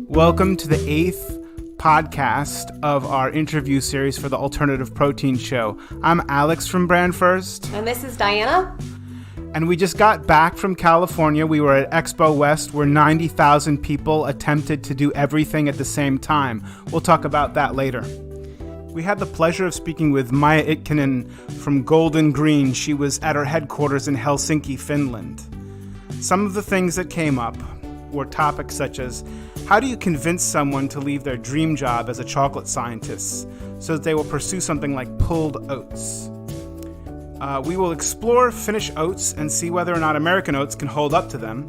Welcome to the 8th podcast of our interview series for the Alternative Protein Show. I'm Alex from Brand First. And this is Diana. And we just got back from California. We were at Expo West where 90,000 people attempted to do everything at the same time. We'll talk about that later. We had the pleasure of speaking with Maija Itkonen from Golden Green. She was at her headquarters in Helsinki, Finland. Some of the things that came up were topics such as, how do you convince someone to leave their dream job as a chocolate scientist so that they will pursue something like Pulled Oats? We will explore Finnish oats and see whether or not American oats can hold up to them.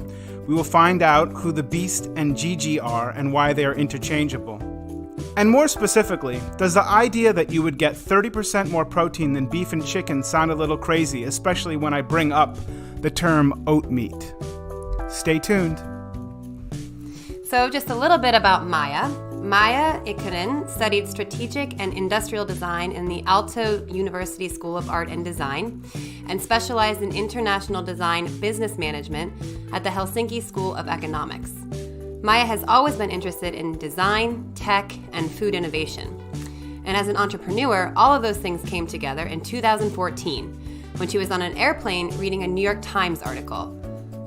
We will find out who the Beast and Gigi are and why they are interchangeable. And more specifically, does the idea that you would get 30% more protein than beef and chicken sound a little crazy, especially when I bring up the term oat meat? Stay tuned. So just a little bit about Maija. Maija Itkonen studied strategic and industrial design in the Aalto University School of Art and Design and specialized in international design business management at the Helsinki School of Economics. Maija has always been interested in design, tech, and food innovation. And as an entrepreneur, all of those things came together in 2014 when she was on an airplane reading a New York Times article.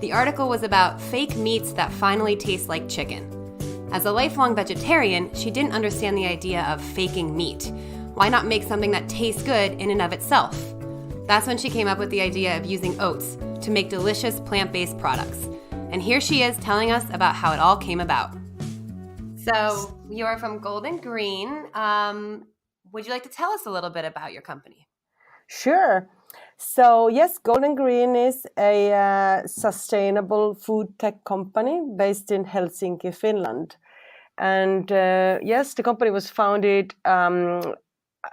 The article was about fake meats that finally taste like chicken. As a lifelong vegetarian, she didn't understand the idea of faking meat. Why not make something that tastes good in and of itself? That's when she came up with the idea of using oats to make delicious plant-based products. And here she is telling us about how it all came about. So you are from Golden Green. Would you like to tell us a little bit about your company? Sure. So yes, Golden Green is a sustainable food tech company based in Helsinki, Finland. And yes, the company was founded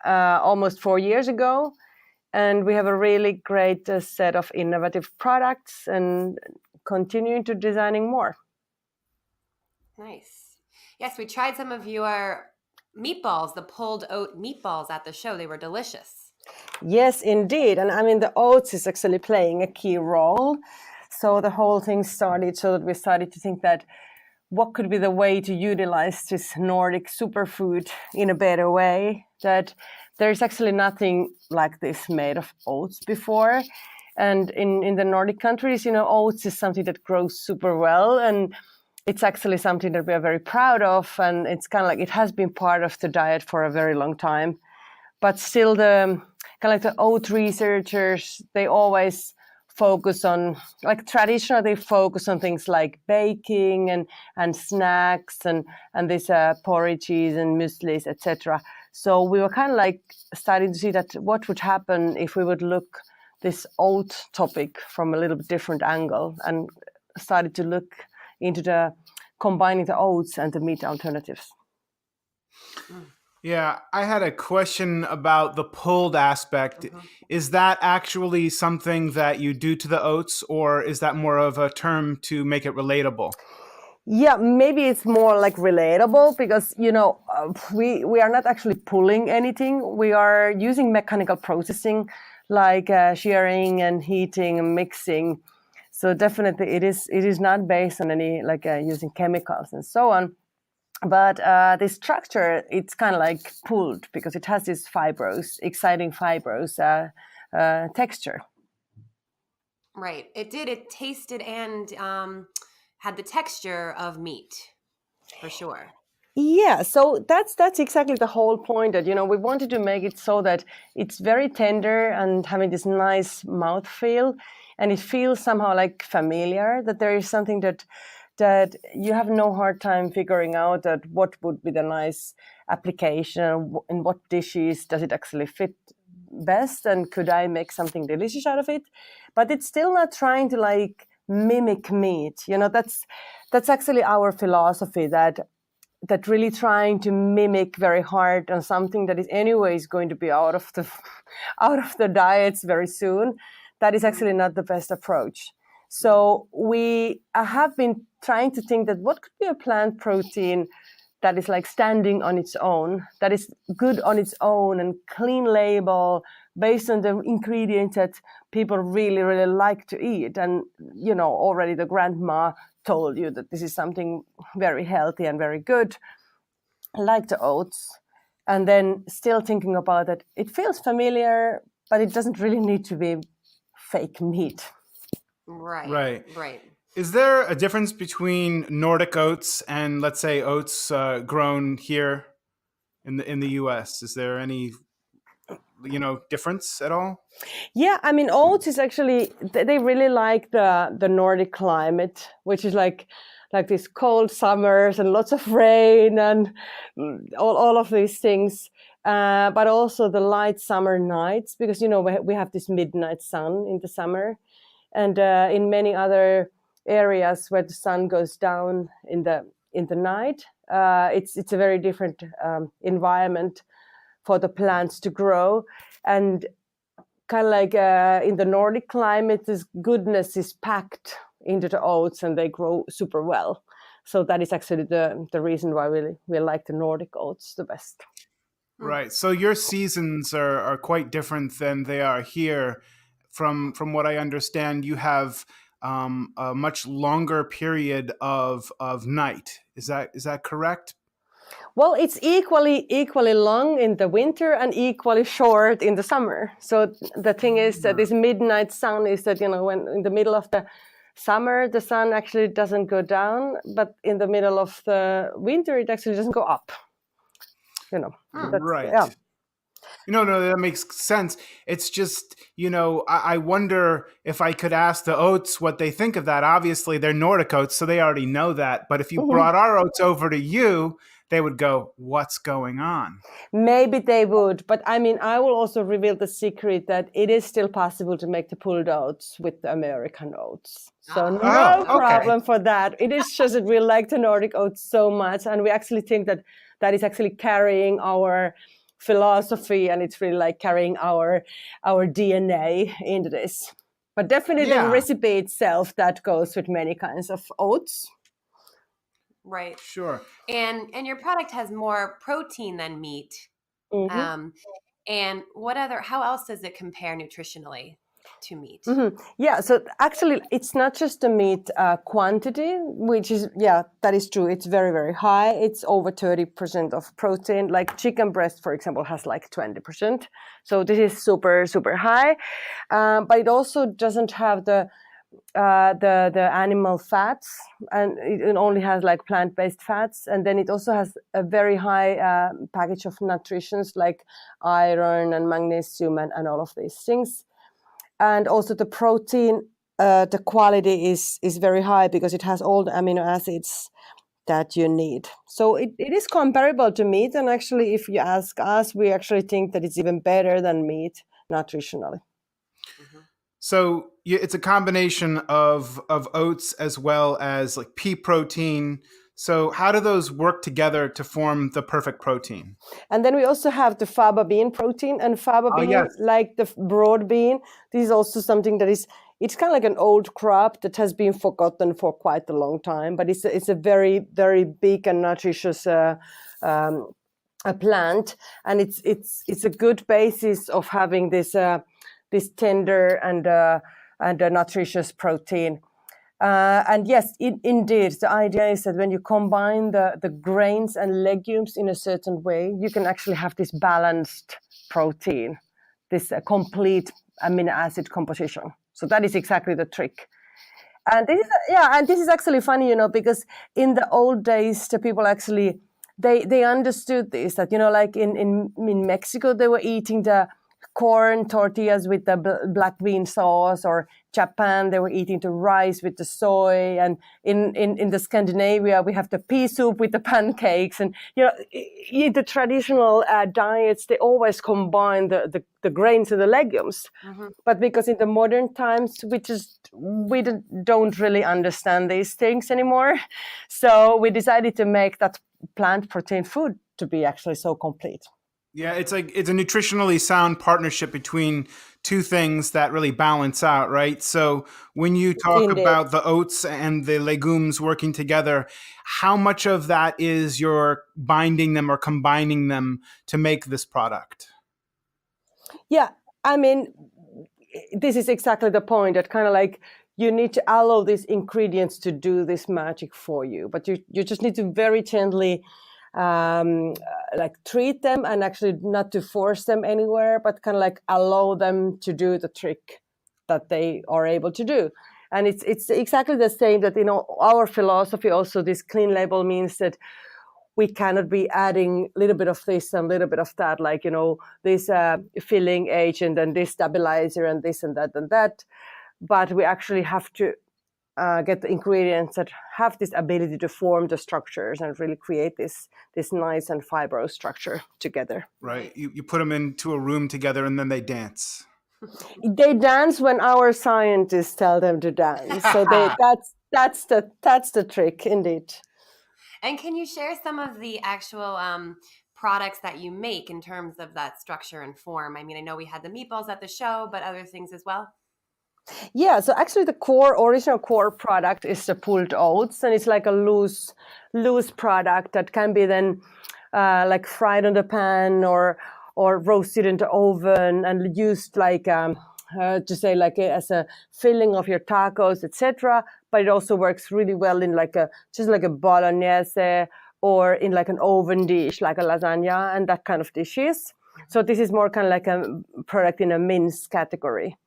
almost 4 years ago. And we have a really great set of innovative products and continuing to designing more. Nice. Yes, we tried some of your meatballs, the pulled oat meatballs at the show. They were delicious. Yes, indeed. And I mean, the oats is actually playing a key role. So the whole thing started so that we started to think that what could be the way to utilize this Nordic superfood in a better way, that there's actually nothing like this made of oats before. And in the Nordic countries, you know, oats is something that grows super well. And it's actually something that we are very proud of. And it's kind of like it has been part of the diet for a very long time. But still, the kind of like the oat researchers, they always focus on, like traditionally, they focus on things like baking and snacks and these porridges and mueslis, etc. So we were kind of like starting to see that what would happen if we would look this oat topic from a little bit different angle and started to look into the combining the oats and the meat alternatives. Yeah, I had a question about the pulled aspect. Mm-hmm. Is that actually something that you do to the oats, or is that more of a term to make it relatable? Yeah, maybe it's more like relatable because, you know, we are not actually pulling anything. We are using mechanical processing like shearing and heating and mixing. So definitely it is not based on any like using chemicals and so on. But the structure, it's kind of like pulled because it has this exciting fibrous texture. Right. It tasted and had the texture of meat, for sure. Yeah, so that's exactly the whole point that, you know, we wanted to make it so that it's very tender and having this nice mouthfeel, and it feels somehow like familiar, that there is something that you have no hard time figuring out that what would be the nice application, in what dishes does it actually fit best, and could I make something delicious out of it? But it's still not trying to like mimic meat. You know, that's actually our philosophy, that really trying to mimic very hard on something that is anyways going to be out of the diets very soon. That is actually not the best approach. So we have been trying to think that what could be a plant protein that is like standing on its own, that is good on its own and clean label based on the ingredients that people really, really like to eat. And, you know, already the grandma told you that this is something very healthy and very good, like the oats. And then still thinking about it, it feels familiar, but it doesn't really need to be fake meat. Right. Is there a difference between Nordic oats and, let's say, oats grown here in the U.S.? Is there any, difference at all? Yeah, I mean, oats is actually, they really like the Nordic climate, which is like these cold summers and lots of rain and all of these things. But also the light summer nights, because, you know, we have this midnight sun in the summer. And in many other areas where the sun goes down in the night, it's a very different environment for the plants to grow. And kind of like in the Nordic climate, this goodness is packed into the oats and they grow super well. So that is actually the reason why we like the Nordic oats the best. Right. So your seasons are quite different than they are here. From what I understand, you have a much longer period of night. Is that correct? Well, it's equally long in the winter and equally short in the summer. So the thing is that this midnight sun is that, you know, when in the middle of the summer, the sun actually doesn't go down, but in the middle of the winter, it actually doesn't go up. You know, right. Yeah. No, that makes sense. It's just, I wonder if I could ask the oats what they think of that. Obviously, they're Nordic oats, so they already know that. But if you brought our oats over to you, they would go, what's going on? Maybe they would. But I mean, I will also reveal the secret that it is still possible to make the pulled oats with the American oats. So no problem for that. It is just that we like the Nordic oats so much. And we actually think that is actually carrying our philosophy, and it's really like carrying our DNA into this. But definitely the recipe itself, that goes with many kinds of oats. Right. Sure. And your product has more protein than meat. Mm-hmm. And how else does it compare nutritionally to meat? Mm-hmm. Yeah, so actually it's not just the meat quantity, which is, that is true. It's very, very high. It's over 30% of protein. Like chicken breast, for example, has like 20%. So this is super, super high. But it also doesn't have the animal fats, and it only has like plant-based fats. And then it also has a very high package of nutrients like iron and magnesium and all of these things. And also the protein, the quality is very high because it has all the amino acids that you need. So it is comparable to meat. And actually, if you ask us, we actually think that it's even better than meat nutritionally. Mm-hmm. So it's a combination of oats as well as like pea protein. So how do those work together to form the perfect protein? And then we also have the Faba bean protein, and Faba bean, like the broad bean, this is also something that it's kind of like an old crop that has been forgotten for quite a long time, but it's a very, very big and nutritious a plant, and it's a good basis of having this tender and a nutritious protein. And yes, indeed, the idea is that when you combine the grains and legumes in a certain way, you can actually have this balanced protein, this complete amino acid composition. So that is exactly the trick. And this is actually funny, because in the old days, the people actually they understood this, that like in Mexico they were eating the corn tortillas with the black bean sauce, or Japan they were eating the rice with the soy, and in the Scandinavia we have the pea soup with the pancakes, and in the traditional diets they always combine the grains and the legumes. Mm-hmm. But because in the modern times we don't really understand these things anymore, so we decided to make that plant protein food to be actually so complete. Yeah, it's a nutritionally sound partnership between two things that really balance out, right? So when you talk Indeed. about the oats and the legumes working together, how much of that is you're binding them or combining them to make this product? Yeah, I mean, this is exactly the point that kind of like you need to allow these ingredients to do this magic for you, but you just need to very gently like treat them and actually not to force them anywhere, but kind of like allow them to do the trick that they are able to do. And it's exactly the same that, you know, our philosophy also, this clean label means that we cannot be adding a little bit of this and a little bit of that, like, you know, this filling agent and this stabilizer and this and that. But we actually have to get the ingredients that have this ability to form the structures and really create this nice and fibrous structure together. Right. You put them into a room together and then they dance. They dance when our scientists tell them to dance. So that's the trick, indeed. And can you share some of the actual products that you make in terms of that structure and form? I mean, I know we had the meatballs at the show, but other things as well? Yeah, so actually the original core product is the pulled oats, and it's like a loose product that can be then like fried on the pan or roasted in the oven and used like to say like as a filling of your tacos, etc. But it also works really well in like just like a bolognese or in like an oven dish, like a lasagna and that kind of dishes. So this is more kind of like a product in a mince category.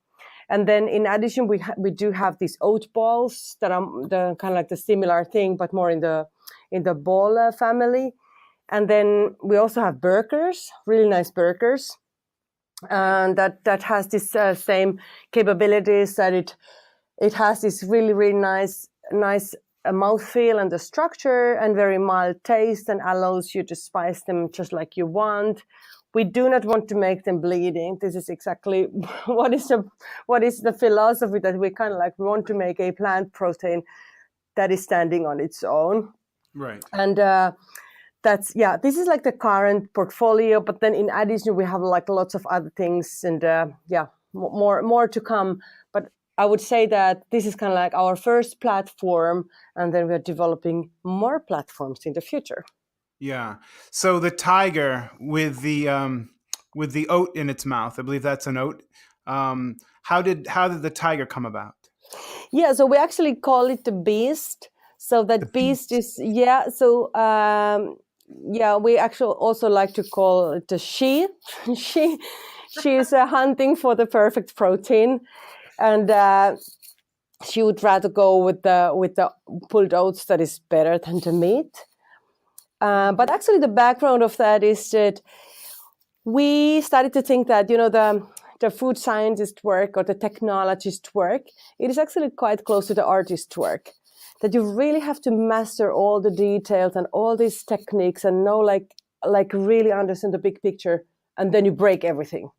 And then in addition, we do have these oat balls that are the kind of like the similar thing, but more in the ball family. And then we also have burgers, really nice burgers, and that has this same capabilities, that it has this really nice mouthfeel and the structure and very mild taste, and allows you to spice them just like you want. We do not want to make them bleeding. This is exactly what is the philosophy, that we kind of like want to make a plant protein that is standing on its own. Right. And this is like the current portfolio. But then in addition, we have like lots of other things, and more to come. But I would say that this is kind of like our first platform, and then we're developing more platforms in the future. Yeah. So the tiger with the oat in its mouth, I believe that's an oat. How did the tiger come about? Yeah, so we actually call it the beast. So that beast is So we actually also like to call it the she. She is hunting for the perfect protein, and she would rather go with the pulled oats that is better than the meat. But actually, the background of that is that we started to think that, you know, the food scientist work or the technologist work, it is actually quite close to the artist work. That you really have to master all the details and all these techniques and know like really understand the big picture, and then you break everything.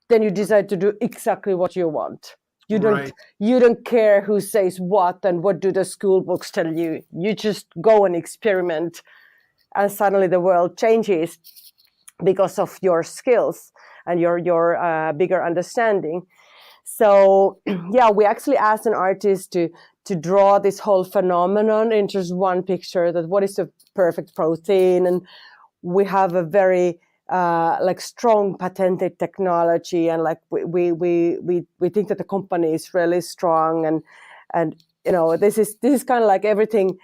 Then you decide to do exactly what you want. You don't care who says what and what do the school books tell you. You just go and experiment. And suddenly the world changes because of your skills and your bigger understanding. So we actually asked an artist to draw this whole phenomenon in just one picture, that what is the perfect protein. And we have a very like strong patented technology, and like we think that the company is really strong, and you know, this is kind of like everything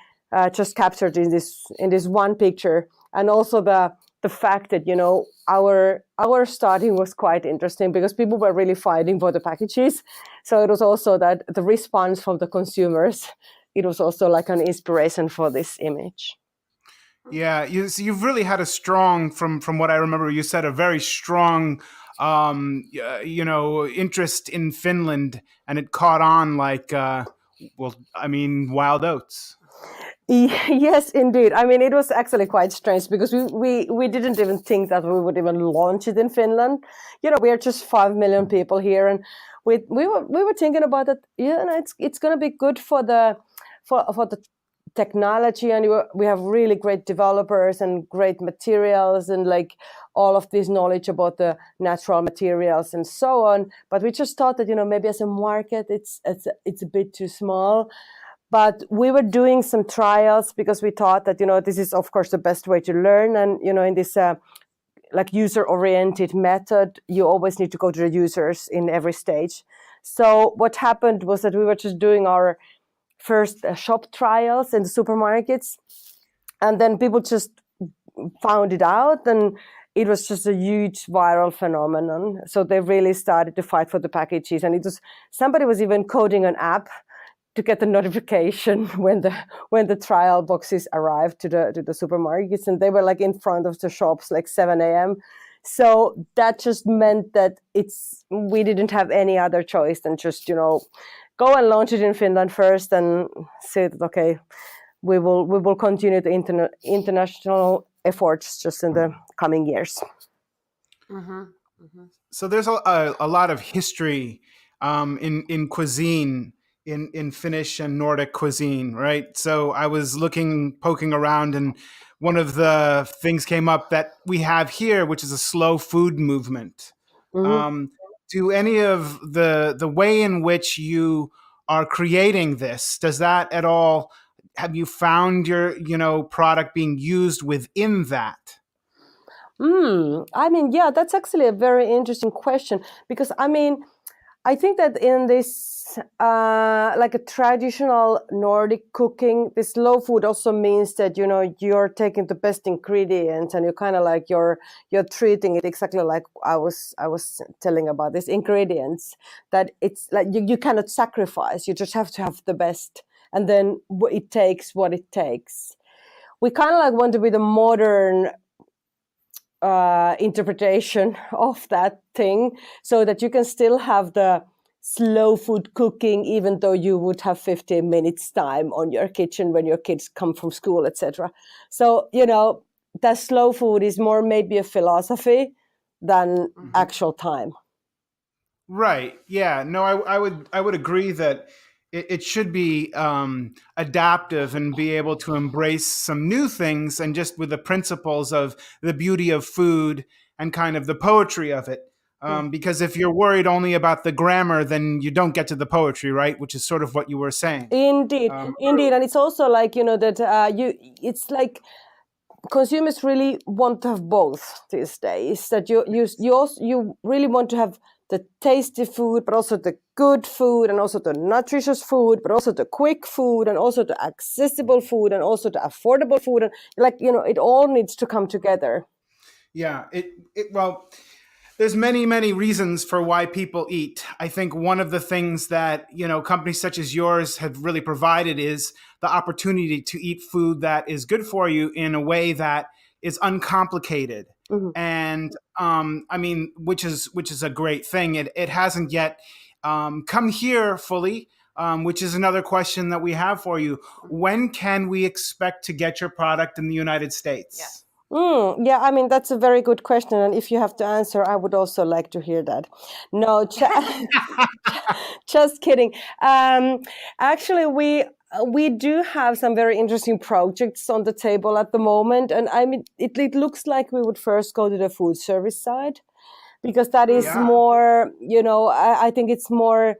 just captured in this one picture. And also the fact that, you know, our starting was quite interesting because people were really fighting for the packages. So it was also that the response from the consumers, it was also like an inspiration for this image. Yeah, you've really had a strong, from what I remember, you said a very strong interest in Finland, and it caught on like wild oats. Yes, indeed. I mean, it was actually quite strange because we didn't even think that we would even launch it in Finland. You know, we are just 5 million people here, and we were thinking about that. You know, it's going to be good for the technology, and we have really great developers and great materials and like all of this knowledge about the natural materials and so on. But we just thought that, maybe as a market, it's a bit too small. But we were doing some trials because we thought that, this is, of course, the best way to learn. And, in this like user-oriented method, you always need to go to the users in every stage. So what happened was that we were just doing our first shop trials in the supermarkets. And then people just found it out, and it was just a huge viral phenomenon. So they really started to fight for the packages. And somebody was even coding an app to get the notification when the trial boxes arrived to the supermarkets, and they were like in front of the shops like 7 a.m. So that just meant that we didn't have any other choice than just go and launch it in Finland first and say that okay, we will continue the international efforts just in the coming years. Mm-hmm. Mm-hmm. So there's a lot of history in cuisine. In Finnish and Nordic cuisine, right? So I was poking around, and one of the things came up that we have here, which is a slow food movement. Mm-hmm. Do any of the way in which you are creating this, does that at all, have you found your, product being used within that? Yeah, that's actually a very interesting question, because I think that in this like a traditional Nordic cooking, this slow food also means that you're taking the best ingredients and you're kind of like you're treating it exactly like I was telling about these ingredients, that it's like you cannot sacrifice. You just have to have the best, and then it takes what it takes. We kind of like want to be the modern interpretation of that thing, so that you can still have the slow food cooking, even though you would have 15 minutes time on your kitchen when your kids come from school, etc. So, that slow food is more maybe a philosophy than actual time. Right. Yeah. No, I would agree that it should be adaptive and be able to embrace some new things, and just with the principles of the beauty of food and kind of the poetry of it. Because if you're worried only about the grammar, then you don't get to the poetry, right? Which is sort of what you were saying. Indeed, indeed, and it's also like that it's like consumers really want to have both these days. That you really want to have the tasty food, but also the good food, and also the nutritious food, but also the quick food, and also the accessible food, and also the affordable food, and it all needs to come together. Yeah. Well, there's many, many reasons for why people eat. I think one of the things that, companies such as yours have really provided is the opportunity to eat food that is good for you in a way that is uncomplicated. Mm-hmm. And which is a great thing. It hasn't yet come here fully, which is another question that we have for you. When can we expect to get your product in the United States? Yeah. Yeah, that's a very good question. And if you have to answer, I would also like to hear that. No, just kidding. Actually, we do have some very interesting projects on the table at the moment. And it looks like we would first go to the food service side, because that is more, I think it's more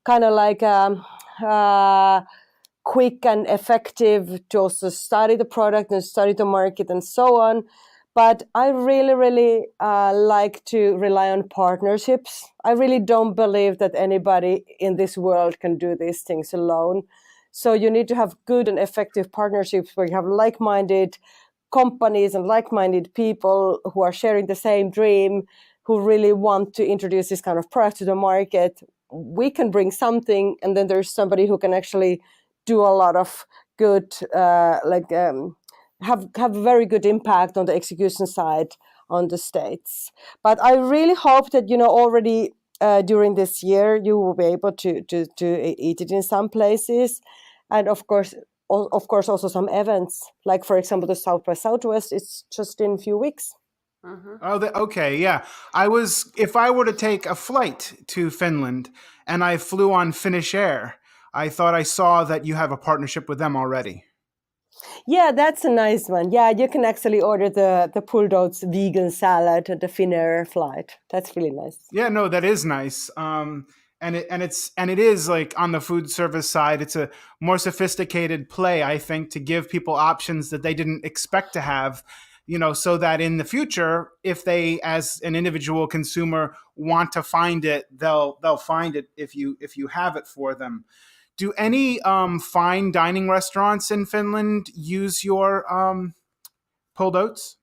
kind of like quick and effective to also study the product and study the market and so on. But I really, really like to rely on partnerships. I really don't believe that anybody in this world can do these things alone. So you need to have good and effective partnerships where you have like-minded companies and like-minded people who are sharing the same dream, who really want to introduce this kind of product to the market. We can bring something, and then there's somebody who can actually do a lot of good, have very good impact on the execution side on the States. But I really hope that, already during this year, you will be able to eat it in some places. And of course, also some events, like, for example, the South by Southwest. It's just in a few weeks. Mm-hmm. Oh, okay. Yeah. If I were to take a flight to Finland and I flew on Finnish Air, I thought I saw that you have a partnership with them already. Yeah, that's a nice one. Yeah, you can actually order the Pulled Oats vegan salad at the Finnair flight. That's really nice. Yeah, no, that is nice. And it is like on the food service side, it's a more sophisticated play, I think, to give people options that they didn't expect to have, so that in the future, if they, as an individual consumer, want to find it, they'll find it if you have it for them. Do any fine dining restaurants in Finland use your pulled oats?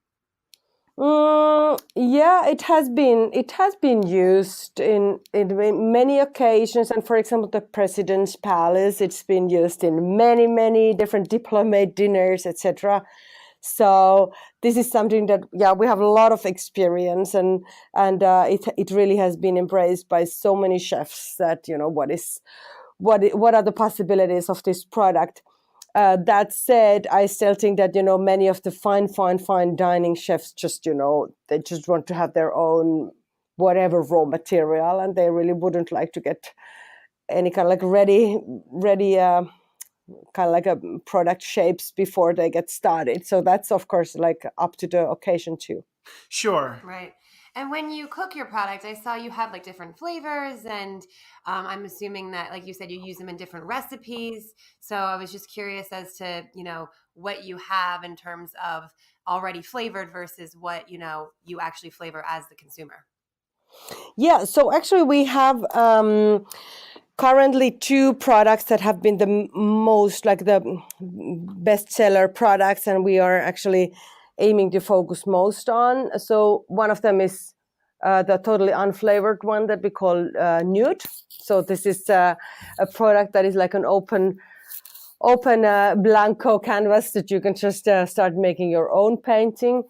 Yeah, it has been used in many occasions, and for example, the President's Palace. It's been used in many different diplomat dinners, etc. So this is something that we have a lot of experience, and it really has been embraced by so many chefs that what are the possibilities of this product. That said, I still think that many of the fine dining chefs just they just want to have their own whatever raw material, and they really wouldn't like to get any kind of like ready kind of like a product shapes before they get started. So that's of course like up to the occasion too. Sure. Right. And when you cook your product, I saw you have like different flavors, and I'm assuming that, like you said, you use them in different recipes. So I was just curious as to, what you have in terms of already flavored versus what, you actually flavor as the consumer. Yeah, so actually we have currently two products that have been the most like the bestseller products, and we are actually aiming to focus most on. So one of them is the totally unflavored one that we call Newt. So this is a product that is like an open blanco canvas that you can just start making your own painting.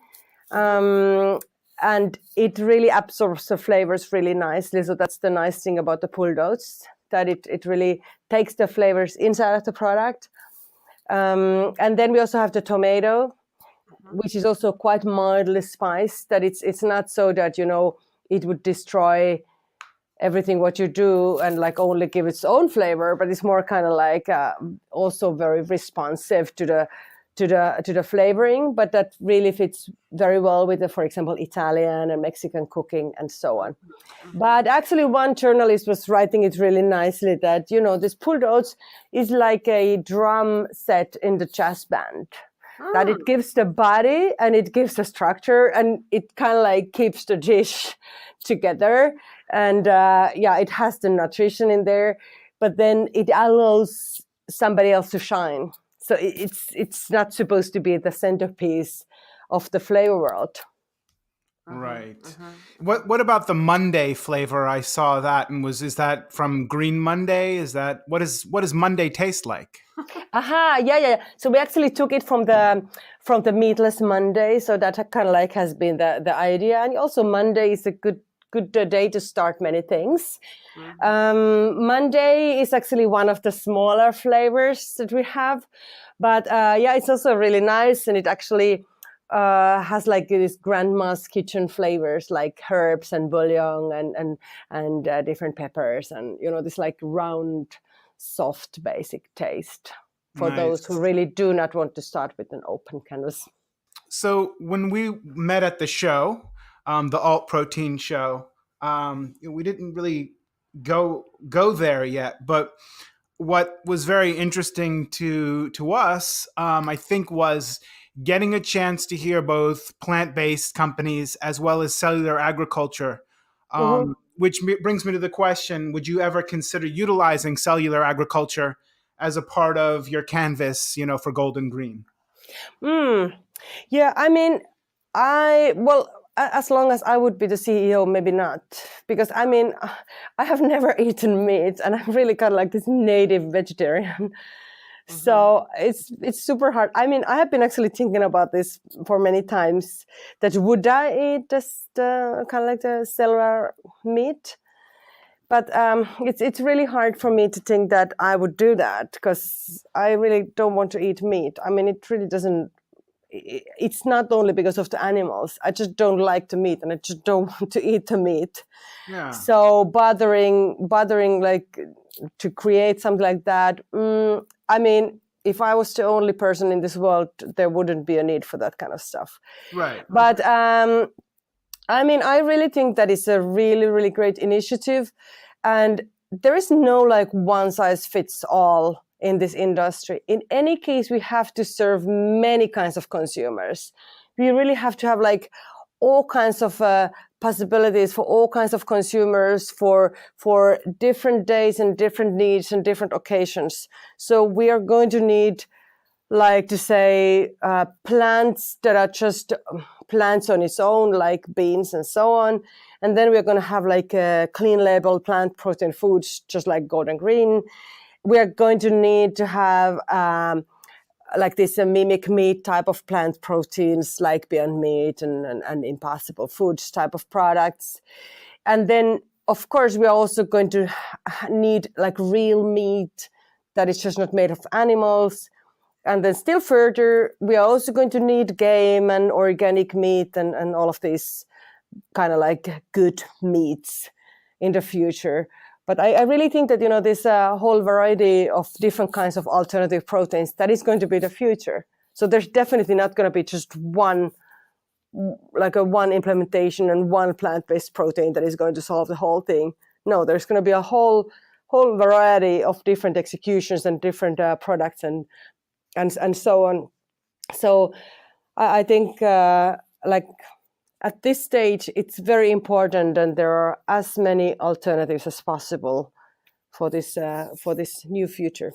And it really absorbs the flavors really nicely. So that's the nice thing about the pulled oats, that it really takes the flavors inside of the product. And then we also have the tomato, which is also quite mildly spiced, that it's not so that it would destroy everything what you do and like only give its own flavor, but it's more kind of like also very responsive to the flavoring, but that really fits very well with the, for example, Italian and Mexican cooking and so on. But actually one journalist was writing it really nicely that this pulled oats is like a drum set in the jazz band. That it gives the body and it gives the structure, and it kind of like keeps the dish together. And it has the nutrition in there, but then it allows somebody else to shine. So it's not supposed to be the centerpiece of the flavor world. Right. What about the Monday flavor? I saw that, and is that from Green Monday? Is that what does Monday taste like? Yeah. So we actually took it from the meatless Monday. So that kind of like has been the idea, and also Monday is a good day to start many things. Monday is actually one of the smaller flavors that we have, but it's also really nice, and it actually has like these grandma's kitchen flavors like herbs and bouillon and different peppers, and this like round, soft, basic taste for those who really do not want to start with an open canvas. So when we met at the show, the Alt Protein show, we didn't really go there yet, but what was very interesting to us, I think, was getting a chance to hear both plant-based companies as well as cellular agriculture, which brings me to the question: would you ever consider utilizing cellular agriculture as a part of your canvas, for Golden Green? Yeah, I mean, as long as I would be the CEO, maybe not, because I mean, I have never eaten meat, and I'm really kind of like this native vegetarian. So it's super hard. I mean, I have been actually thinking about this for many times, that would I eat this kind of like the cellular meat? But it's really hard for me to think that I would do that, because I really don't want to eat meat. I mean, it really doesn't. It's not only because of the animals. I just don't like the meat, and I just don't want to eat the meat. Yeah. So bothering like to create something like that. I mean, if I was the only person in this world, there wouldn't be a need for that kind of stuff. Right. But I mean, I really think that it's a really, really great initiative. And there is no like one size fits all in this industry. In any case, we have to serve many kinds of consumers. We really have to have like all kinds of possibilities for all kinds of consumers for different days and different needs and different occasions. So we are going to need, like to say, plants that are just plants on its own, like beans and so on. And then we're going to have like a clean label plant protein foods, just like Golden Green. We are going to need to have like this mimic meat type of plant proteins, like Beyond Meat and Impossible Foods type of products. And then, of course, we are also going to need like real meat that is just not made of animals. And then still further, we are also going to need game and organic meat and all of these kind of like good meats in the future. But I really think that, this whole variety of different kinds of alternative proteins, that is going to be the future. So there's definitely not going to be just one implementation and one plant-based protein that is going to solve the whole thing. No, there's going to be a whole variety of different executions and different products and so on. So I think at this stage, it's very important, and there are as many alternatives as possible for this new future.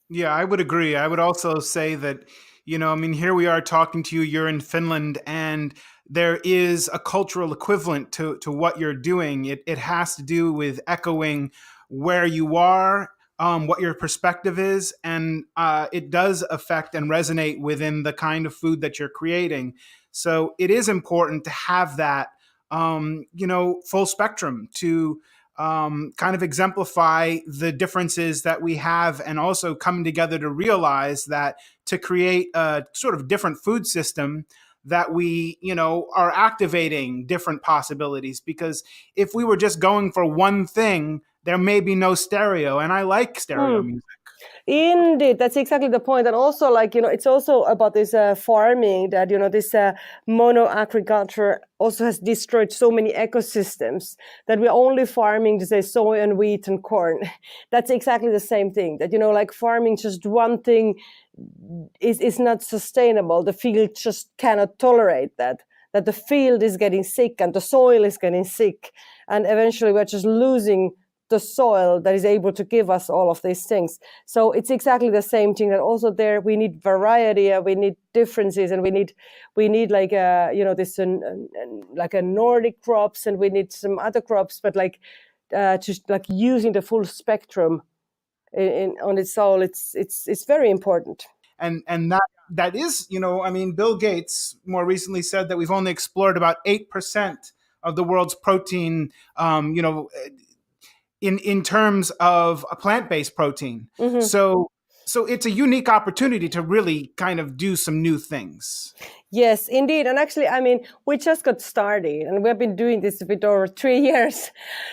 Yeah, I would agree. I would also say that, here we are talking to you, you're in Finland, and there is a cultural equivalent to what you're doing. It has to do with echoing where you are, what your perspective is, and it does affect and resonate within the kind of food that you're creating. So it is important to have that, full spectrum to kind of exemplify the differences that we have, and also coming together to realize that to create a sort of different food system, that we, are activating different possibilities. Because if we were just going for one thing, there may be no stereo. And I like stereo music. Indeed, that's exactly the point. And also, it's also about this farming that, this mono agriculture also has destroyed so many ecosystems that we're only farming to say soy and wheat and corn. That's exactly the same thing that, like farming just one thing is not sustainable. The field just cannot tolerate that the field is getting sick and the soil is getting sick. And eventually we're just losing the soil that is able to give us all of these things. So it's exactly the same thing, that also there we need variety, we need differences, and we need like this like a Nordic crops, and we need some other crops, but just like using the full spectrum on its own. It's very important. And that is, Bill Gates more recently said that we've only explored about 8% of the world's protein, in terms of a plant-based protein. Mm-hmm. So it's a unique opportunity to really kind of do some new things. Yes, indeed. And actually, we just got started, and we've been doing this a bit over 3 years.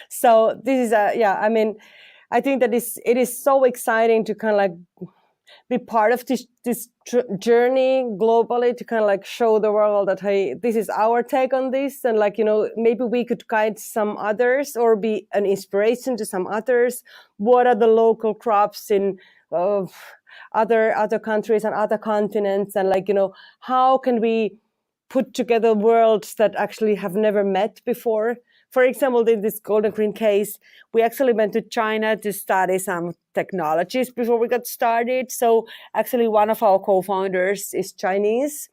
So this is I think that it is so exciting to kind of like be part of this journey globally, to kind of like show the world that, hey, this is our take on this, and maybe we could guide some others or be an inspiration to some others. What are the local crops in other countries and other continents, and how can we put together worlds that actually have never met before? For example, in this Golden Green case, we actually went to China to study some technologies before we got started. So actually one of our co-founders is Chinese.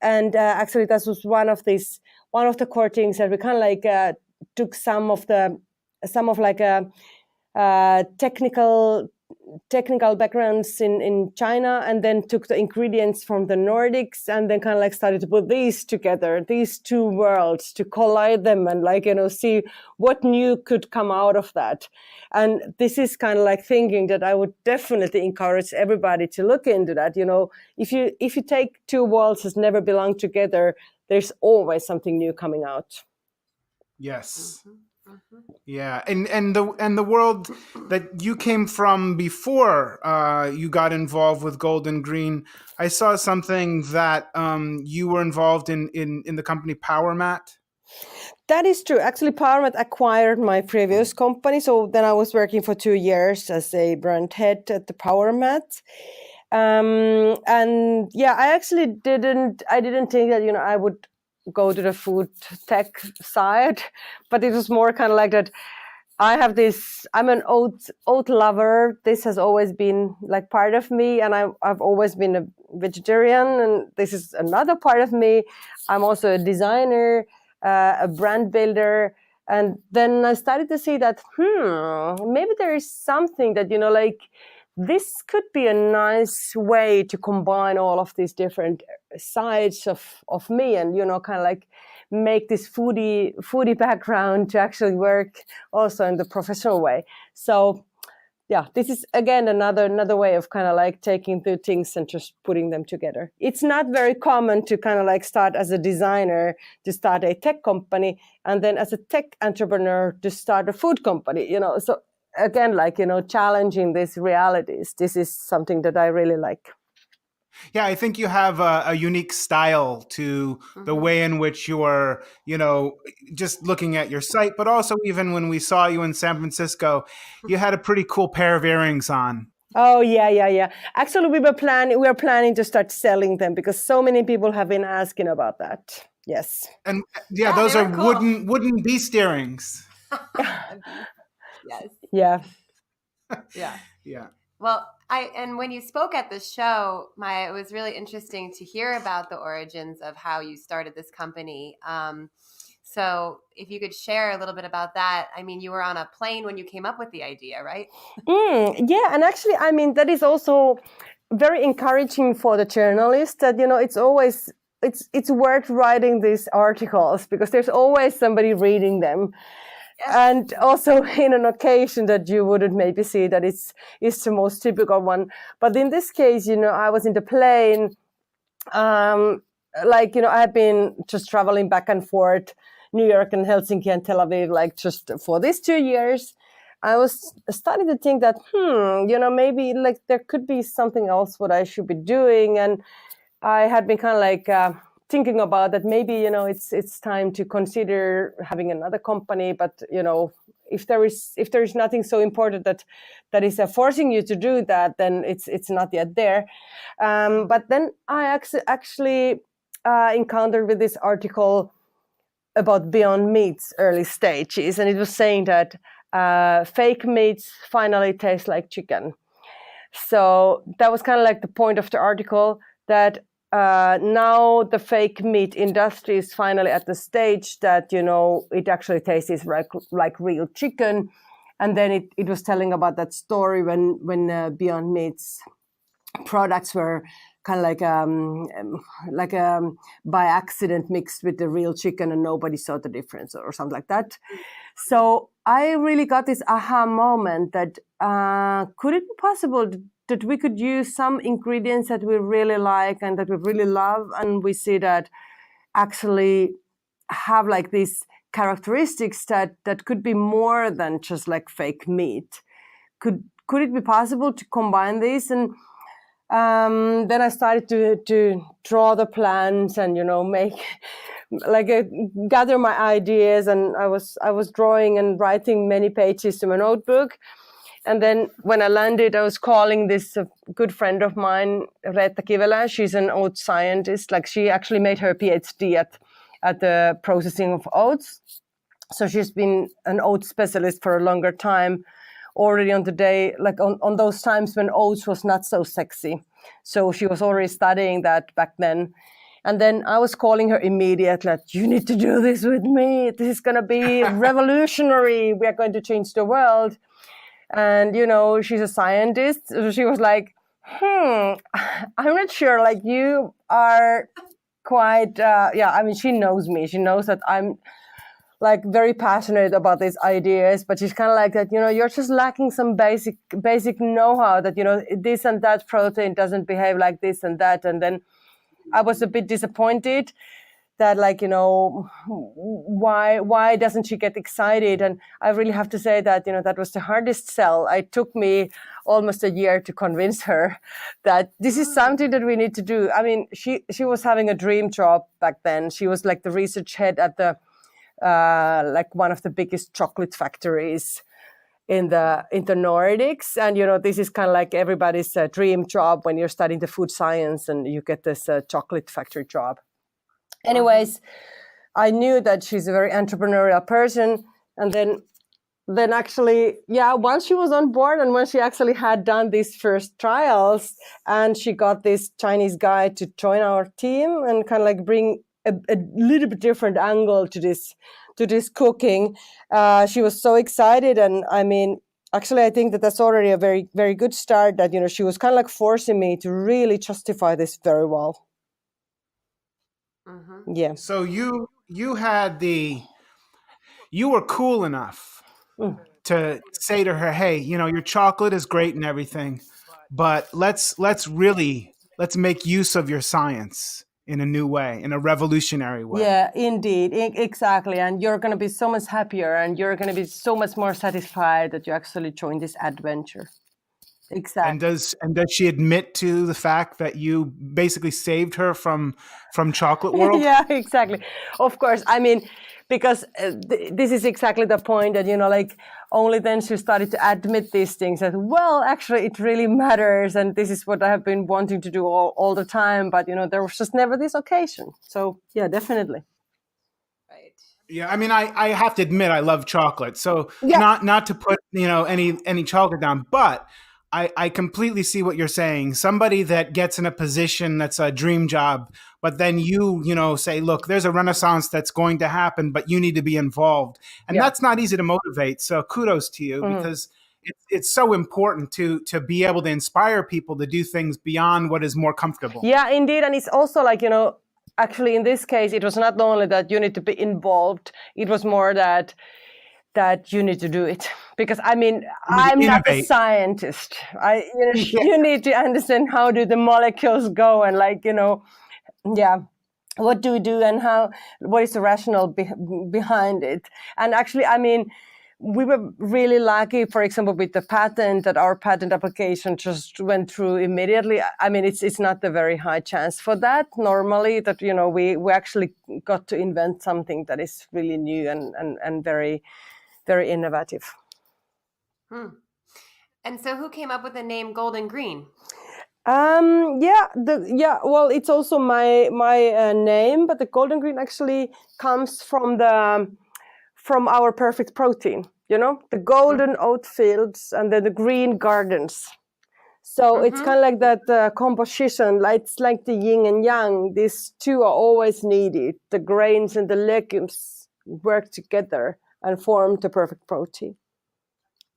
And actually that was one of the core things that we kind of like took some of technical backgrounds in China, and then took the ingredients from the Nordics, and then kind of like started to put these together, these two worlds, to collide them and see what new could come out of that. And this is kind of like thinking that I would definitely encourage everybody to look into that. If you take two worlds that never belonged together, there's always something new coming out. Yes. Yeah, and the world that you came from before you got involved with Golden Green, I saw something that you were involved in the company Power Mat. That is true. Actually, PowerMat acquired my previous company. So then I was working for 2 years as a brand head at the PowerMat. And yeah, I actually didn't think that, I would go to the food tech side, but it was more kind of like that. I'm an oat lover. This has always been like part of me, and I've always been a vegetarian, and this is another part of me. I'm also a designer, a brand builder. And then I started to see that, maybe there is something that, like this could be a nice way to combine all of these different sides of me and, kind of like make this foodie background to actually work also in the professional way. So yeah, this is again another way of kind of like taking the things and just putting them together. It's not very common to kind of like start as a designer to start a tech company, and then as a tech entrepreneur to start a food company, So again, like, challenging these realities. This is something that I really like. Yeah, I think you have a unique style to the way in which you are, just looking at your site, but also even when we saw you in San Francisco, you had a pretty cool pair of earrings on. Oh, yeah. Actually, we were planning to start selling them because so many people have been asking about that. Yes. And yeah, those are cool. wooden beast earrings. Yes. Yeah. Yeah. Yeah. Well, and when you spoke at the show, Maija, it was really interesting to hear about the origins of how you started this company. So if you could share a little bit about that. I mean, you were on a plane when you came up with the idea, right? Yeah, and actually, I mean, that is also very encouraging for the journalist that, it's always, it's worth writing these articles because there's always somebody reading them. Yes. And also in an occasion that you wouldn't maybe see that it's the most typical one. But in this case, I was in the plane, I have been just traveling back and forth, New York and Helsinki and Tel Aviv, like just for these 2 years. I was starting to think that, maybe like there could be something else what I should be doing. And I had been kind of like, thinking about that maybe it's time to consider having another company, but if there is nothing so important that is forcing you to do that, then it's not yet there. But then I actually encountered with this article about Beyond Meat's early stages, and it was saying that fake meats finally taste like chicken. So that was kind of like the point of the article, that now the fake meat industry is finally at the stage that, it actually tastes like real chicken. And then it was telling about that story when Beyond Meat's products were kind of like by accident mixed with the real chicken and nobody saw the difference or something like that. So I really got this aha moment that could it be possible that we could use some ingredients that we really like and that we really love, and we see that actually have like these characteristics that could be more than just like fake meat. Could it be possible to combine these? And then I started to draw the plans and make like gather my ideas, and I was drawing and writing many pages to my notebook. And then when I landed, I was calling this good friend of mine, Reetta Kivelä. She's an oat scientist. Like, she actually made her PhD at the processing of oats. So she's been an oat specialist for a longer time, already on the day, like on those times when oats was not so sexy. So she was already studying that back then. And then I was calling her immediately, like, you need to do this with me. This is going to be revolutionary. We are going to change the world. And, she's a scientist. So she was like, I'm not sure. Like, you are quite, I mean, she knows me. She knows that I'm like very passionate about these ideas, but she's kind of like that, you're just lacking some basic know-how that, this and that protein doesn't behave like this and that. And then I was a bit disappointed. that like, why doesn't she get excited? And I really have to say that, that was the hardest sell. It took me almost a year to convince her that this is something that we need to do. I mean, she was having a dream job back then. She was like the research head at the like one of the biggest chocolate factories in the Nordics. And, this is kind of like everybody's dream job when you're studying the food science and you get this chocolate factory job. Anyways, I knew that she's a very entrepreneurial person. And then actually, once she was on board and when she actually had done these first trials and she got this Chinese guy to join our team and kind of like bring a little bit different angle to this cooking, she was so excited. And I mean, actually, I think that that's already a very, very good start that, she was kind of like forcing me to really justify this very well. Mm-hmm. Yeah. So you were cool enough to say to her, hey, your chocolate is great and everything, but let's make use of your science in a new way, in a revolutionary way. Yeah, indeed. Exactly. And you're going to be so much happier and you're going to be so much more satisfied that you actually joined this adventure. Exactly. And does she admit to the fact that you basically saved her from chocolate world? Yeah, exactly. Of course. I mean, because this is exactly the point that, like only then she started to admit these things that, well, actually it really matters. And this is what I have been wanting to do all the time. But, there was just never this occasion. So, yeah, definitely. Right. Yeah, I mean, I have to admit I love chocolate. So not to put, any chocolate down, but I completely see what you're saying. Somebody that gets in a position that's a dream job, but then you say, look, there's a renaissance that's going to happen, but you need to be involved. And that's not easy to motivate. So kudos to you because it's so important to be able to inspire people to do things beyond what is more comfortable. Yeah, indeed. And it's also like, actually in this case, it was not only that you need to be involved. It was more that you need to do it because I mean I'm not a scientist. You need to understand how do the molecules go and like what do we do and what is the rationale behind it. And actually, I mean, we were really lucky, for example, with the patent that our patent application just went through immediately. I mean, it's not a very high chance for that normally that we actually got to invent something that is really new and very, very innovative. And so who came up with the name Golden Green? Well, it's also my name, but the Golden Green actually comes from our perfect protein, the golden oat fields and then the green gardens. So it's kind of like that composition, it's like the yin and yang. These two are always needed. The grains and the legumes work together and form the perfect protein.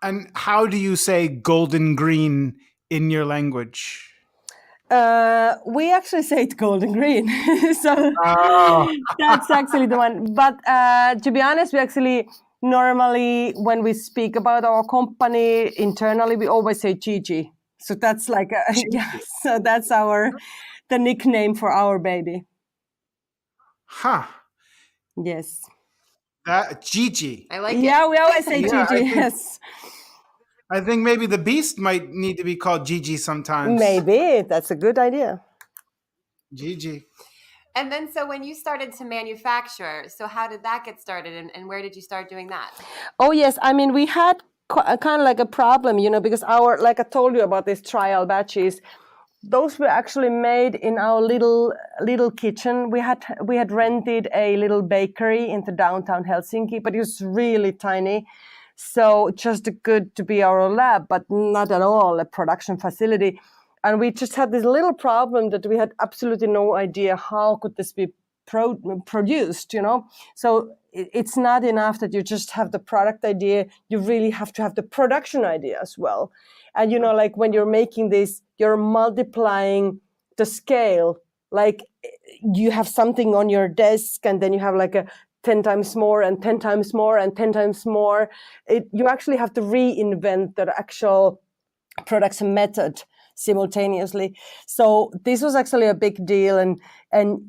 And how do you say golden green in your language? We actually say it golden green. So that's actually the one. But to be honest, we actually normally, when we speak about our company internally, we always say Gigi. So that's like, so that's the nickname for our baby. Huh. Yes. Gigi. I like it. Yeah, we always say Gigi, yes. I think maybe the beast might need to be called Gigi sometimes. Maybe. That's a good idea. Gigi. And then so when you started to manufacture, so how did that get started and where did you start doing that? Oh, yes. I mean, we had kind of like a problem, because like I told you about these trial batches, those were actually made in our little kitchen. We had rented a little bakery in the downtown Helsinki, but it was really tiny. So just good to be our lab, but not at all a production facility. And we just had this little problem that we had absolutely no idea how could this be produced, So it's not enough that you just have the product idea. You really have to have the production idea as well. And, like when you're making this, you're multiplying the scale. Like you have something on your desk and then you have like a 10 times more and 10 times more and 10 times more. You actually have to reinvent the actual production method. simultaneously. So this was actually a big deal, and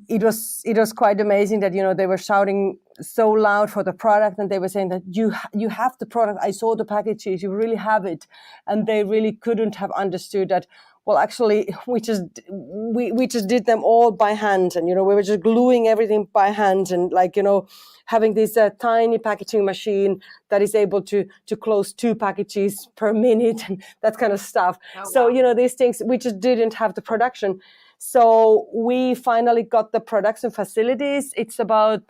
it was quite amazing that they were shouting so loud for the product, and they were saying that you have the product. I saw the packages, you really have it, and they really couldn't have understood that. Well, actually, we just did them all by hand, and we were just gluing everything by hand, and having this tiny packaging machine that is able to close 2 packages per minute and that kind of stuff. Oh, so wow. these things, we just didn't have the production. So we finally got the production facilities. It's about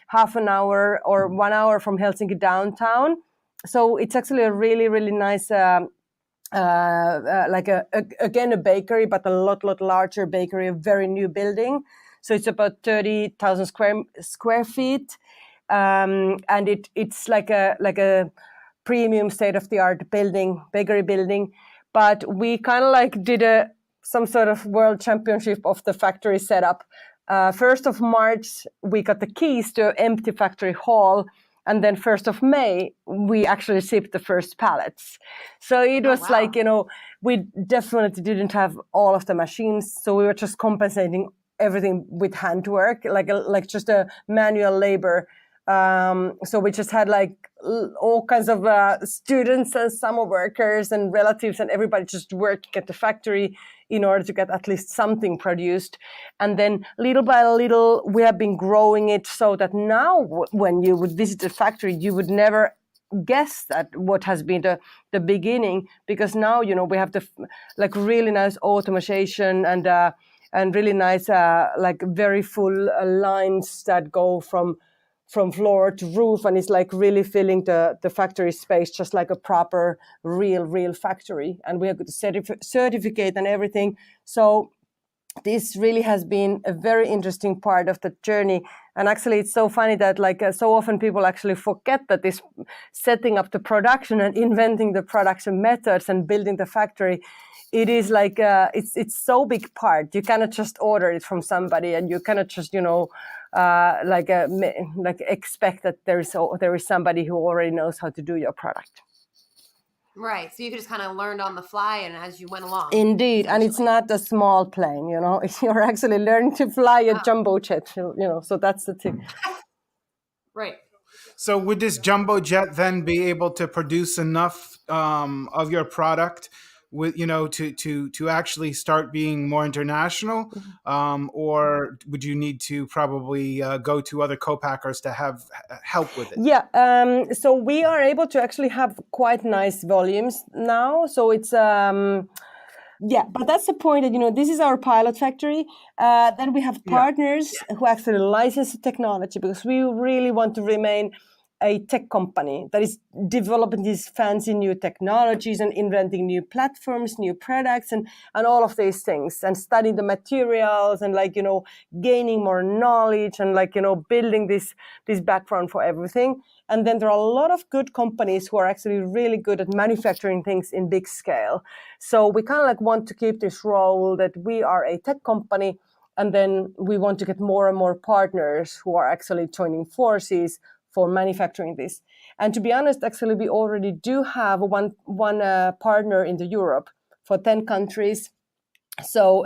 half an hour or 1 hour from Helsinki downtown. So it's actually a really, really nice. Again a bakery, but a lot larger bakery, a very new building. So it's about 30,000 square feet, and it's like a premium state-of-the-art bakery building. But we kind of did some sort of world championship of the factory setup. 1st of March, we got the keys to an empty factory hall. And then 1st of May, we actually shipped the first pallets. So it was we definitely didn't have all of the machines. So we were just compensating everything with handwork, like just a manual labor. So we just had all kinds of students and summer workers and relatives and everybody just working at the factory in order to get at least something produced. And then little by little, we have been growing it so that now when you would visit the factory, you would never guess that what has been the beginning, because now, we have the really nice automation and really nice, very full lines that go from floor to roof, and it's really filling the factory space just like a proper real factory. And we have got the certificate and everything. So this really has been a very interesting part of the journey. And actually it's so funny that so often people actually forget that this setting up the production and inventing the production methods and building the factory, it is it's so big part. You cannot just order it from somebody, and you cannot just expect that there is somebody who already knows how to do your product. Right. So you could just kind of learn on the fly and as you went along. Indeed. And it's not a small plane, you're actually learning to fly a jumbo jet, so that's the thing. Right. So would this jumbo jet then be able to produce enough of your product with to actually start being more international, or would you need to probably go to other co-packers to have help with it? Yeah, so we are able to actually have quite nice volumes now. So it's but that's the point that this is our pilot factory. Then we have partners who actually license the technology, because we really want to remain a tech company that is developing these fancy new technologies and inventing new platforms, new products, and all of these things, and studying the materials and gaining more knowledge and building this background for everything. And then there are a lot of good companies who are actually really good at manufacturing things in big scale. So we kind of want to keep this role that we are a tech company, and then we want to get more and more partners who are actually joining forces for manufacturing this. And to be honest, actually, we already do have one partner in the Europe for 10 countries. So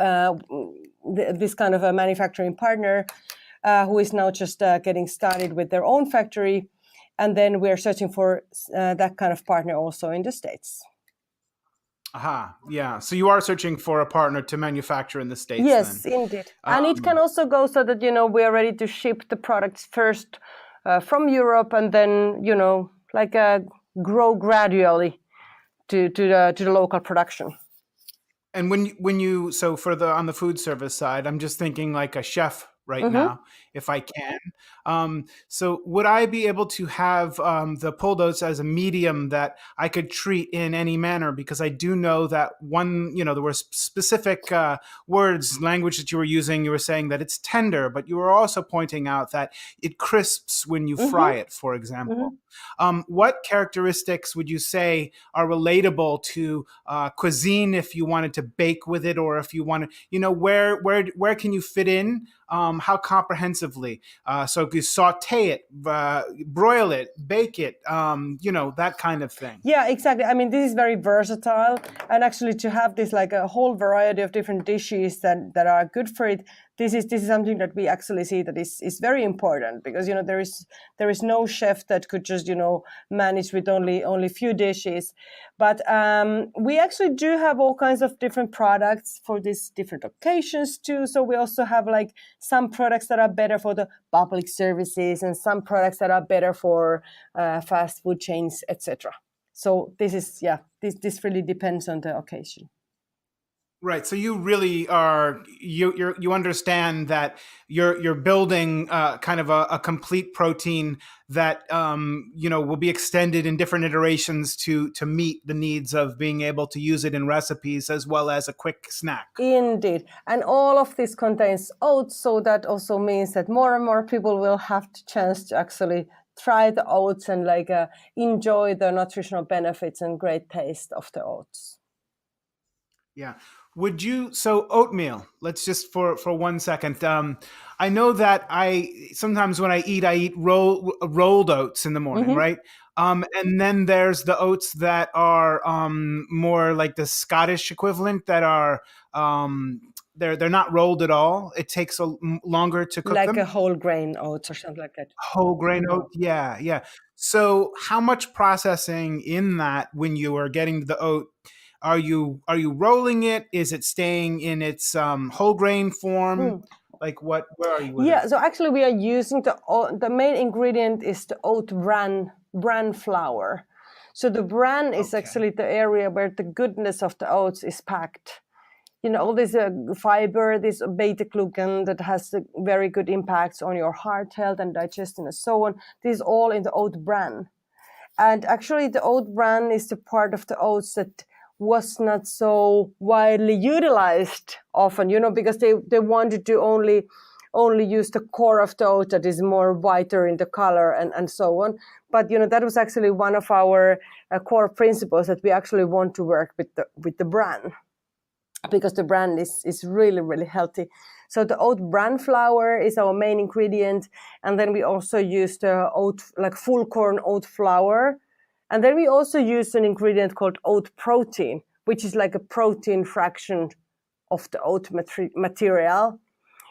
this kind of a manufacturing partner who is now just getting started with their own factory. And then we're searching for that kind of partner also in the States. Aha, yeah. So you are searching for a partner to manufacture in the States. Yes, then. indeed. And it can also go so that, we are ready to ship the products first from Europe, and then grow gradually to the local production. And when you so for on the food service side, I'm just thinking like a chef right now, if I can. So would I be able to have the pulled oats as a medium that I could treat in any manner? Because I do know that there were specific language that you were using. You were saying that it's tender, but you were also pointing out that it crisps when you fry it, for example. What characteristics would you say are relatable to cuisine if you wanted to bake with it, or if you want to, where can you fit in? How comprehensively? So you saute it, broil it, bake it, that kind of thing. Yeah, exactly. I mean, this is very versatile, and actually to have this like a whole variety of different dishes that are good for it. This is something that we actually see that is very important, because there is no chef that could just manage with only few dishes, but we actually do have all kinds of different products for these different occasions too. So we also have like some products that are better for the public services and some products that are better for fast food chains, etc. So this really depends on the occasion. Right. So you really are you understand that you're building kind of a complete protein that will be extended in different iterations to meet the needs of being able to use it in recipes as well as a quick snack. Indeed. And all of this contains oats, so that also means that more and more people will have the chance to actually try the oats and enjoy the nutritional benefits and great taste of the oats. Yeah. So oatmeal, let's just for 1 second. I know that sometimes when I eat rolled oats in the morning, right? And then there's the oats that are more like the Scottish equivalent that are they're not rolled at all. It takes longer to cook them. Like a whole grain oats or something like that. Whole grain oat, yeah. So how much processing in that when you are getting the oat? Are you rolling it? Is it staying in its whole grain form? Like what? Where are you with it? So actually we are using the main ingredient is the oat bran flour. So the bran is actually the area where the goodness of the oats is packed. All this fiber, this beta-glucan that has very good impacts on your heart health and digestion and so on. This is all in the oat bran. And actually the oat bran is the part of the oats that was not so widely utilized often, because they wanted to only use the core of the oat that is more whiter in the color and so on. But that was actually one of our core principles, that we actually want to work with the bran, because the bran is really, really healthy. So the oat bran flour is our main ingredient, and then we also use the full corn oat flour. And then we also use an ingredient called oat protein, which is like a protein fraction of the oat material.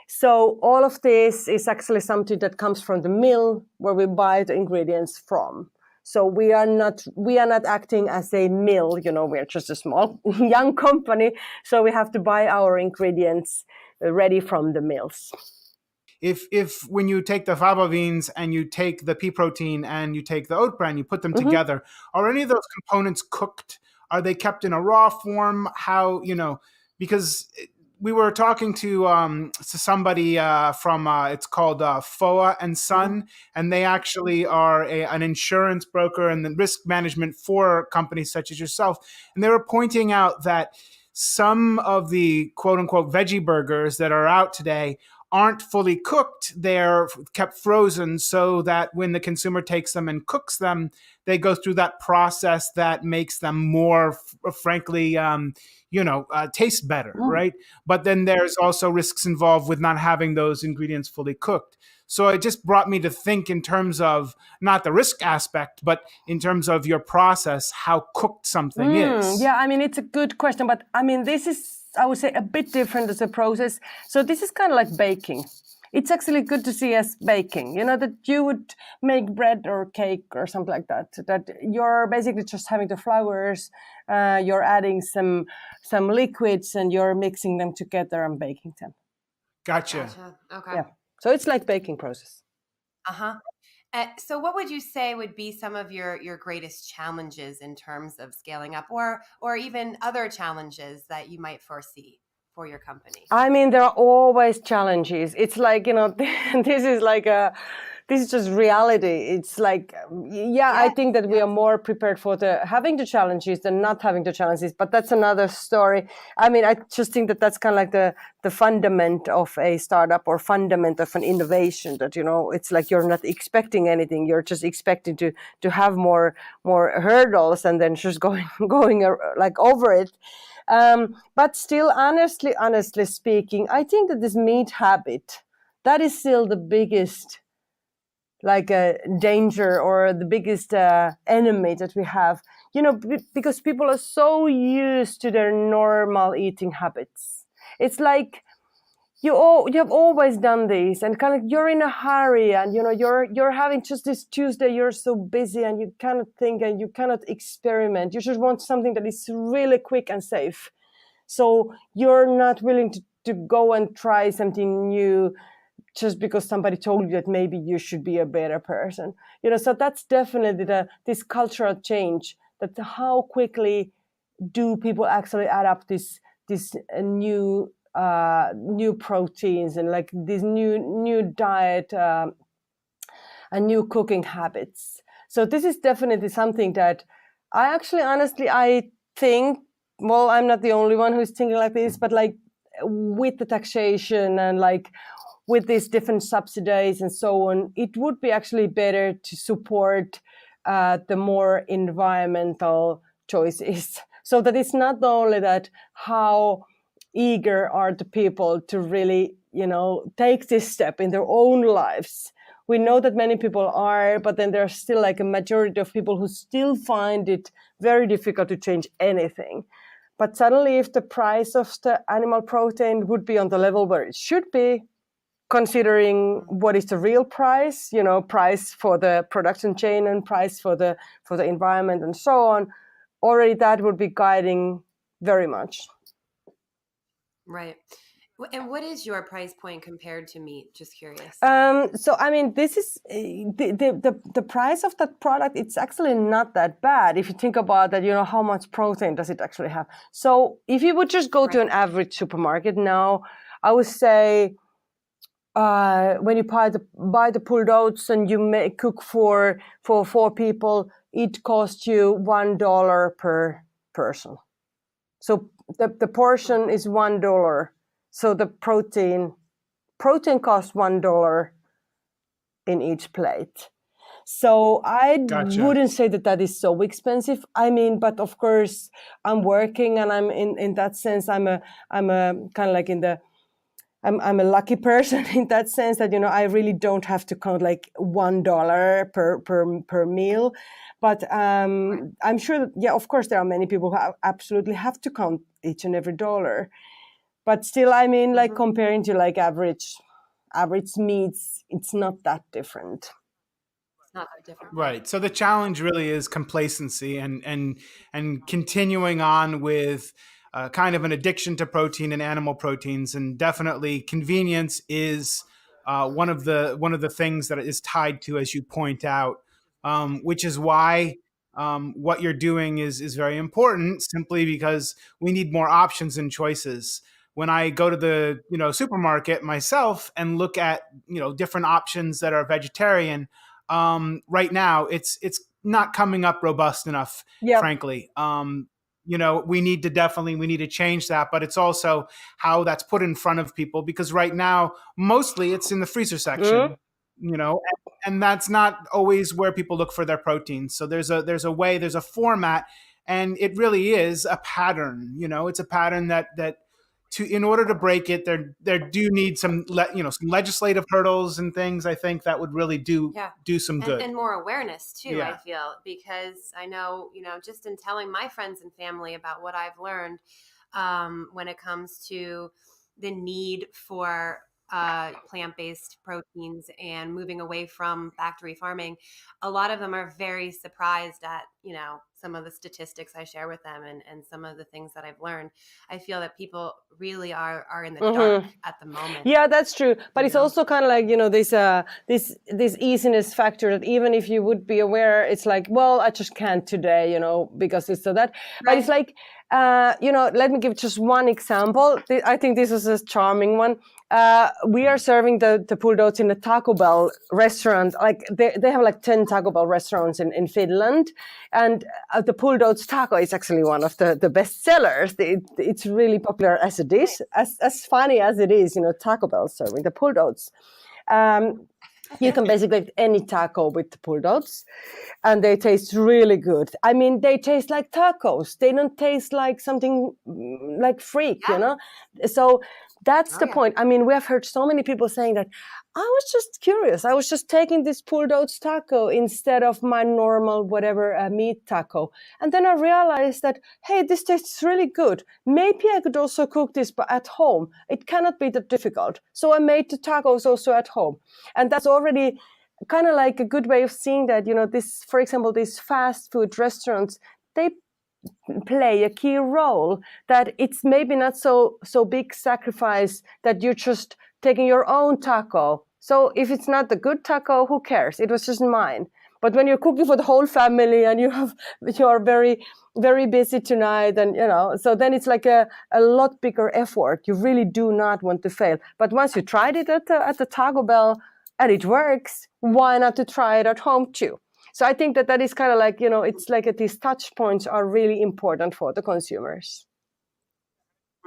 So all of this is actually something that comes from the mill where we buy the ingredients from. So we are not acting as a mill, we're just a small young company. So we have to buy our ingredients ready from the mills. If when you take the fava beans and you take the pea protein and you take the oat bran, you put them together, are any of those components cooked? Are they kept in a raw form? How, because we were talking to somebody from, it's called Foa and Son, and they actually are an insurance broker and the risk management for companies such as yourself. And they were pointing out that some of the quote unquote veggie burgers that are out today aren't fully cooked. They're kept frozen so that when the consumer takes them and cooks them, they go through that process that makes them more, frankly, taste better, right? But then there's also risks involved with not having those ingredients fully cooked. So it just brought me to think in terms of not the risk aspect, but in terms of your process, how cooked something is. Yeah, I mean, it's a good question, but I mean, this is, I would say, a bit different as a process. So this is kind of like baking. It's actually good to see as baking, that you would make bread or cake or something like that, that you're basically just having the flours, you're adding some liquids and you're mixing them together and baking them. Gotcha. Okay. Yeah. So it's like baking process. So what would you say would be some of your greatest challenges in terms of scaling up, or even other challenges that you might foresee for your company? I mean, there are always challenges. It's like, this is just reality. It's like, I think that we are more prepared for having the challenges than not having the challenges, but that's another story. I mean, I just think that that's kind of like the fundament of a startup or fundament of an innovation, that, it's like you're not expecting anything. You're just expecting to have more hurdles and then just going like over it. But still, honestly speaking, I think that this meat habit, that is still the biggest like a danger or the biggest enemy that we have, because people are so used to their normal eating habits. It's like you have always done this, and kind of you're in a hurry, and you're having just this Tuesday, you're so busy, and you cannot think and you cannot experiment. You just want something that is really quick and safe. So you're not willing to go and try something new just because somebody told you that maybe you should be a better person. So that's definitely this cultural change, that how quickly do people actually adapt this new proteins and like this new diet and new cooking habits. So this is definitely something that I actually honestly I think, well, I'm not the only one who's thinking like this, but like with the taxation and like with these different subsidies and so on, it would be actually better to support the more environmental choices, so that it's not only that how eager are the people to really, take this step in their own lives. We know that many people are, but then there's still like a majority of people who still find it very difficult to change anything. But suddenly, if the price of the animal protein would be on the level where it should be, considering what is the real price, price for the production chain and price for the environment and so on, already that would be guiding very much. Right. And what is your price point compared to meat? Just curious. So I mean, this is the price of that product. It's actually not that bad if you think about that. How much protein does it actually have? So if you would just go to an average supermarket now, I would say when you buy the pulled oats and you cook for 4 people, it costs you $1 per person. So the portion is $1. So the protein costs $1 in each plate. So I wouldn't say that is so expensive. I mean, but of course I'm working, and I'm in that sense I'm a kind of like I'm a lucky person in that sense that I really don't have to count like $1 per meal. But I'm sure that, yeah, of course there are many people who absolutely have to count each and every dollar. But still, I mean, like comparing to like average meats, it's not that different. It's not that different. Right. So the challenge really is complacency and continuing on with kind of an addiction to protein and animal proteins, and definitely convenience is one of the things that is tied to, as you point out, which is why what you're doing is very important, simply because we need more options and choices. When I go to the supermarket myself and look at different options that are vegetarian, right now it's not coming up robust enough, frankly. We need to change that, but it's also how that's put in front of people, because right now mostly it's in the freezer section, and that's not always where people look for their protein. So there's a format, and it really is a pattern. It's a pattern that in order to break it, there do need some legislative hurdles and things. I think that would really do some good, and more awareness too. Yeah. I feel, because I know just in telling my friends and family about what I've learned when it comes to the need for plant-based proteins and moving away from factory farming, a lot of them are very surprised at some of the statistics I share with them and some of the things that I've learned. I feel that people really are in the dark at the moment. Yeah, that's true. But it's also kind of like this easiness factor, that even if you would be aware, it's like, well, I just can't today, because it's so that. Right. But it's like let me give just one example. I think this is a charming one. We are serving the pulled oats in a Taco Bell restaurant. Like they have like 10 Taco Bell restaurants in Finland, and the pulled oats taco is actually one of the best sellers. It's really popular as a dish, as funny as it is. Taco Bell serving the pulled oats. You can basically get any taco with the pulled oats, and they taste really good. I mean, they taste like tacos. They don't taste like something like freak, So that's the point. I mean, we have heard so many people saying that, I was just curious. I was just taking this pulled oats taco instead of my normal whatever meat taco. And then I realized that, hey, this tastes really good. Maybe I could also cook this at home. It cannot be that difficult. So I made the tacos also at home. And that's already kind of like a good way of seeing that, this, for example, these fast food restaurants, they play a key role, that it's maybe not so big sacrifice that you're just taking your own taco. So if it's not the good taco, who cares? It was just mine. But when you're cooking for the whole family and you are very, very busy tonight, and so then it's like a lot bigger effort. You really do not want to fail. But once you tried it at the Taco Bell and it works, why not to try it at home too? So I think that is kind of like, it's like these touch points are really important for the consumers.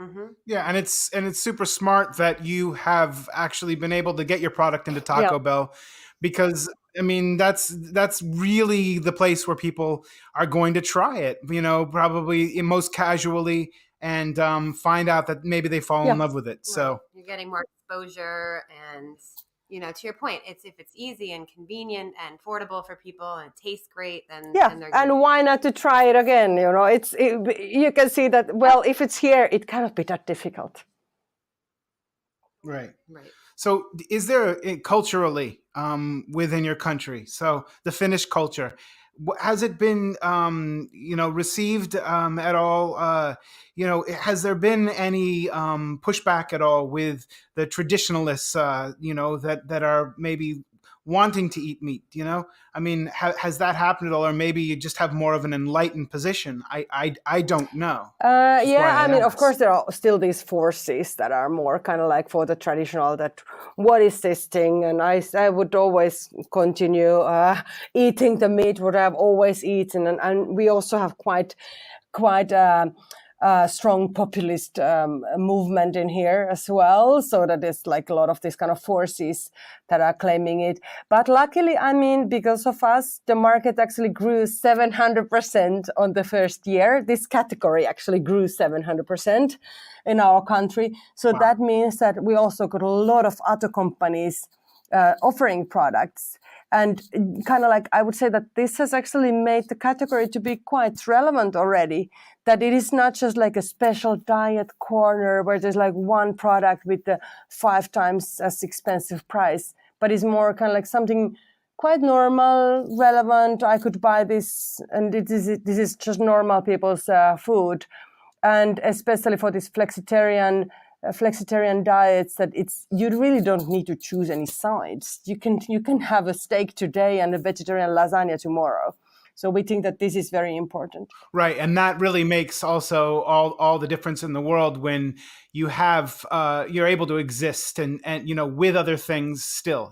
Mm-hmm. Yeah, and it's super smart that you have actually been able to get your product into Taco Bell, because I mean that's really the place where people are going to try it, probably most casually, and find out that maybe they fall in love with it. Right. So you're getting more exposure, and to your point, if it's easy and convenient and affordable for people and it tastes great, then and why not to try it again? You can see that, well, if it's here, it cannot be that difficult. Right. So is there culturally within your country, so the Finnish culture, has it been received at all? Has there been any pushback at all with the traditionalists that are maybe wanting to eat meat? I mean, has that happened at all, or maybe you just have more of an enlightened position? I don't know. I mean, of course, there are still these forces that are more kind of like for the traditional, that what is this thing? And I would always continue eating the meat what I've always eaten, and we also have quite strong populist movement in here as well. So that is like a lot of these kind of forces that are claiming it. But luckily, I mean, because of us, the market actually grew 700% on the first year. This category actually grew 700% in our country. So that means that we also got a lot of other companies offering products. And kind of like, I would say that this has actually made the category to be quite relevant already, that it is not just like a special diet corner where there's like one product with the 5 times as expensive price, but it's more kind of like something quite normal, relevant. I could buy this, and this is just normal people's food. And especially for this flexitarian diets, that you really don't need to choose any sides. You can have a steak today and a vegetarian lasagna tomorrow. So we think that this is very important. Right, and that really makes also all the difference in the world when you have you're able to exist and with other things still,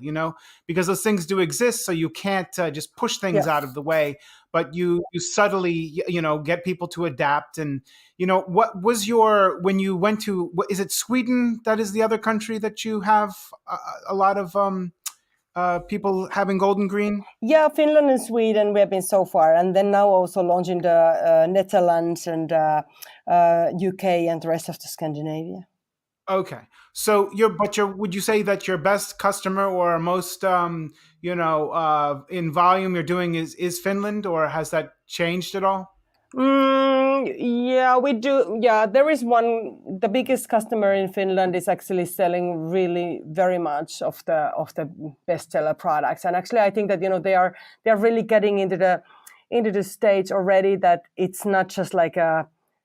because those things do exist, so you can't just push things out of the way, but you subtly get people to adapt. And what was when you went to, is it Sweden that is the other country that you have a lot of people having golden green? Yeah, Finland and Sweden we have been so far, and then now also launching the Netherlands and UK and the rest of the Scandinavia. Okay, so would you say that your best customer or most in volume you're doing is Finland, or has that changed at all? Yeah, we do. Yeah, there is one. The biggest customer in Finland is actually selling really very much of the bestseller products, and actually I think that they are really getting into the stage already that it's not just like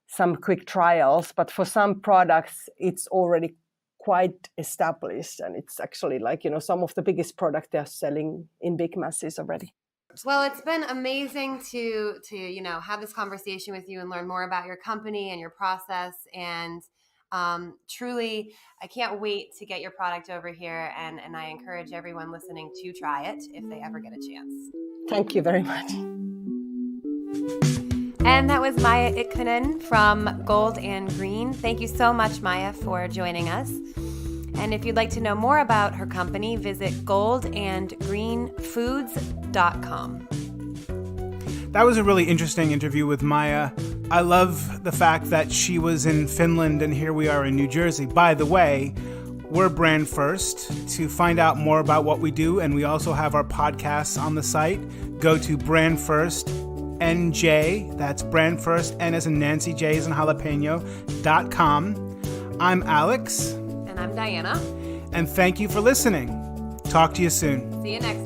some quick trials, but for some products it's already quite established, and it's actually like some of the biggest products they're selling in big masses already. Well, it's been amazing to have this conversation with you and learn more about your company and your process. And truly, I can't wait to get your product over here. And I encourage everyone listening to try it if they ever get a chance. Thank you very much. And that was Maija Itkonen from Gold and Green. Thank you so much, Maija, for joining us. And if you'd like to know more about her company, visit goldandgreenfoods.com. That was a really interesting interview with Maija. I love the fact that she was in Finland and here we are in New Jersey. By the way, we're Brand First. To find out more about what we do, and we also have our podcasts on the site, go to Brand First NJ, that's Brand First, N as in Nancy, J as in jalapeno.com. I'm Alex. And I'm Diana. And thank you for listening. Talk to you soon. See you next time.